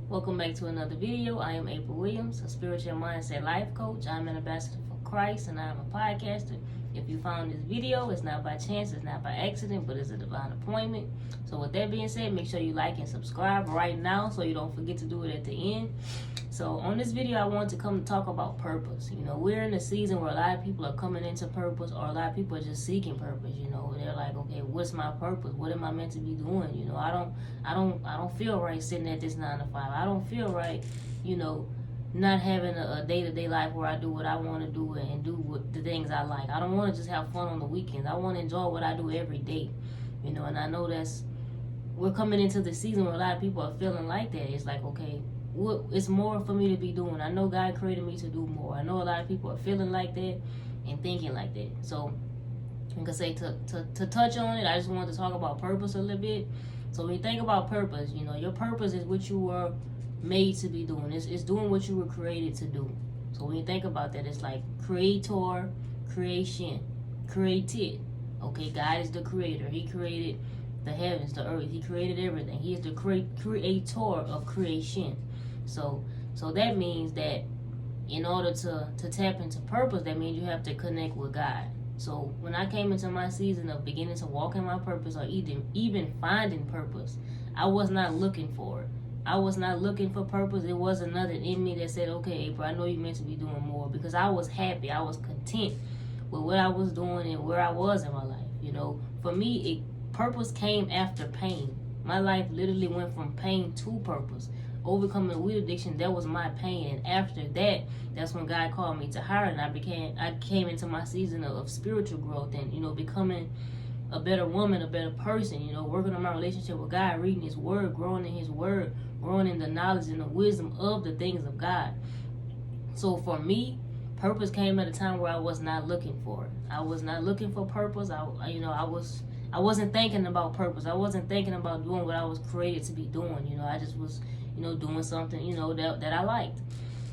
Welcome back to another video. I am April Williams, a spiritual mindset life coach. I'm an ambassador for Christ and I'm a podcaster. If you found this video, it's not by chance, it's not by accident, but it's a divine appointment. So with that being said, make sure you like and subscribe right now so you don't forget to do it at the end. So on this video, I want to come to talk about purpose. You know, we're in a season where a lot of people are coming into purpose, or a lot of people are just seeking purpose. You know, they're like, okay, what's my purpose? What am I meant to be doing? You know, I don't feel right sitting at this 9 to 5. I don't feel right, you know, not having a day-to-day life where I do what I want to do and do the things I like. I don't want to just have fun on the weekends. I want to enjoy what I do every day, you know. And I know we're coming into the season where a lot of people are feeling like that. It's like, okay, it's more for me to be doing. I know God created me to do more. I know a lot of people are feeling like that and thinking like that. So like I say, to touch on it, I just wanted to talk about purpose a little bit. So when you think about purpose, you know, your purpose is what you were made to be doing. It's doing what you were created to do. So when you think about that, it's like creator, creation, created. Okay, God is the creator. He created the heavens, the earth. He created everything. He is the creator of creation. So that means that in order to tap into purpose, that means you have to connect with God. So when I came into my season of beginning to walk in my purpose, or even finding purpose, I was not looking for it. I was not looking for purpose. It was nothing in me that said, okay, April, I know you're meant to be doing more, because I was happy. I was content with what I was doing and where I was in my life. You know, for me, purpose came after pain. My life literally went from pain to purpose. Overcoming weed addiction, that was my pain, and after that, that's when God called me to higher, and I came into my season of spiritual growth and, you know, becoming a better woman, a better person, you know, working on my relationship with God, reading His Word, growing in His Word, growing in the knowledge and the wisdom of the things of God. So for me, purpose came at a time where I was not looking for it. I was not looking for purpose. I wasn't thinking about purpose. I wasn't thinking about doing what I was created to be doing. You know, I just was, you know, doing something, you know, that I liked.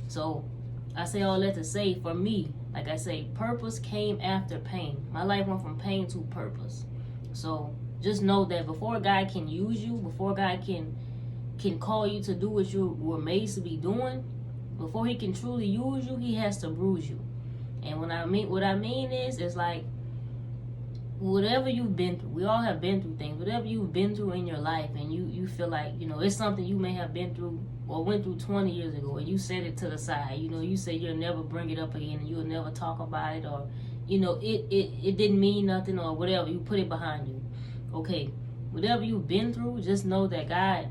So I say all that to say, for me, like I say, purpose came after pain. My life went from pain to purpose. So just know that before God can use you, before God can call you to do what you were made to be doing, before He can truly use you, He has to bruise you. And what I mean is, it's like, whatever you've been through, we all have been through things, whatever you've been through in your life, and you feel like, you know, it's something you may have been through or went through 20 years ago, and you set it to the side. You know, you say you'll never bring it up again, and you'll never talk about it, or, you know, it didn't mean nothing, or whatever. You put it behind you. Okay, whatever you've been through, just know that God,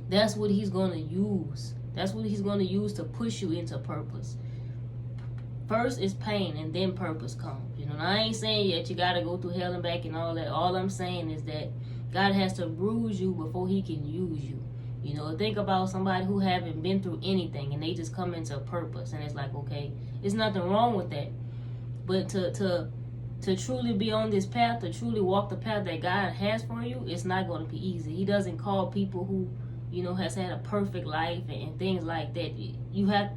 that's what He's going to use. That's what He's going to use to push you into purpose. First is pain, and then purpose comes. You know, and I ain't saying yet you got to go through hell and back and all that. All I'm saying is that God has to bruise you before He can use you. You know, think about somebody who haven't been through anything, and they just come into purpose, and it's like, okay, there's nothing wrong with that. But to truly be on this path, to truly walk the path that God has for you, it's not going to be easy. He doesn't call people who, you know, has had a perfect life and things like that. You have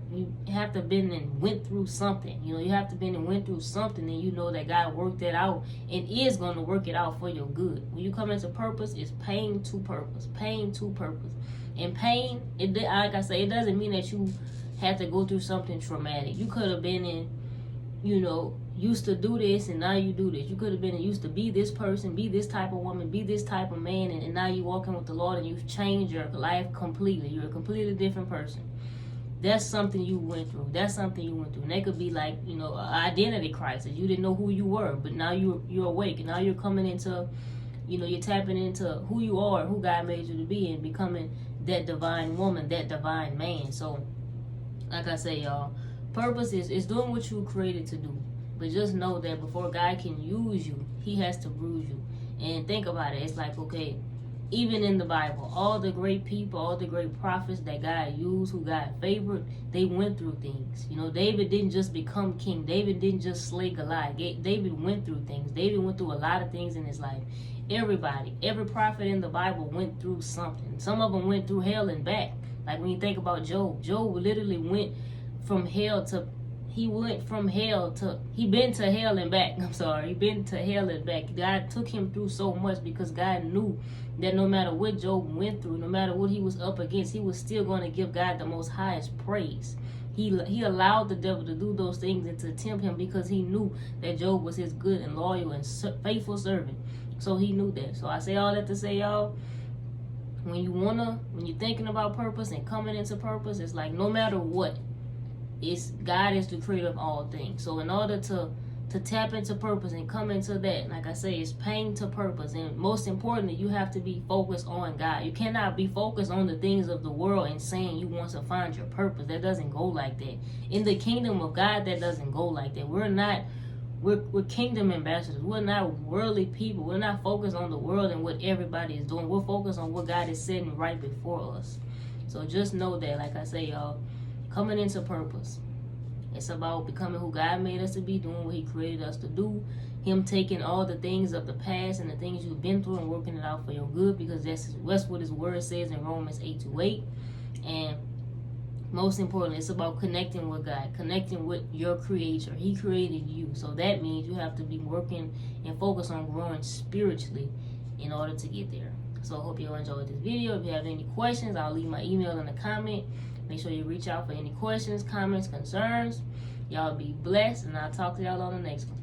to been and went through something. You know, you have to been and went through something, and you know that God worked that out and is going to work it out for your good. When you come into purpose, it's pain to purpose, pain to purpose. And pain, like I say, it doesn't mean that you have to go through something traumatic. You could have been in, you know, used to do this and now you do this. You could have been used to be this person, be this type of woman, be this type of man, and now you're walking with the Lord and you've changed your life completely. You're a completely different person. That's something you went through. That's something you went through. And that could be like, you know, an identity crisis. You didn't know who you were, but now you're awake, and now you're coming into, you know, you're tapping into who you are, who God made you to be, and becoming that divine woman, that divine man. So like I say, y'all, purpose is doing what you were created to do. But just know that before God can use you, He has to bruise you. And think about it. It's like, okay, even in the Bible, all the great people, all the great prophets that God used, who God favored, they went through things. You know, David didn't just become king. David didn't just slay Goliath. David went through things. David went through a lot of things in his life. Everybody, every prophet in the Bible went through something. Some of them went through hell and back. Like when you think about Job. Job literally went from hell to he went from hell to, he been to hell and back. I'm sorry, he been to hell and back. God took him through so much because God knew that no matter what Job went through, no matter what he was up against, he was still going to give God the most highest praise. He allowed the devil to do those things and to tempt him because he knew that Job was his good and loyal and faithful servant. So he knew that. So I say all that to say, y'all, when you're thinking about purpose and coming into purpose, it's like no matter what, it's God is the creator of all things. So in order to tap into purpose and come into that, like I say, it's pain to purpose. And most importantly, you have to be focused on God. You cannot be focused on the things of the world and saying you want to find your purpose. That doesn't go like that. In the kingdom of God, that doesn't go like that. We're kingdom ambassadors. We're not worldly people. We're not focused on the world and what everybody is doing. We're focused on what God is setting right before us. So just know that, like I say, y'all, coming into purpose, it's about becoming who God made us to be, doing what he created us to do, him taking all the things of the past and the things you've been through and working it out for your good, because that's what his word says in Romans 8:8. And most importantly, it's about connecting with God, connecting with your creator. He created you. So that means you have to be working and focus on growing spiritually in order to get there. So I hope you enjoyed this video. If you have any questions, I'll leave my email in the comment. Make sure you reach out for any questions, comments, concerns. Y'all be blessed, and I'll talk to y'all on the next one.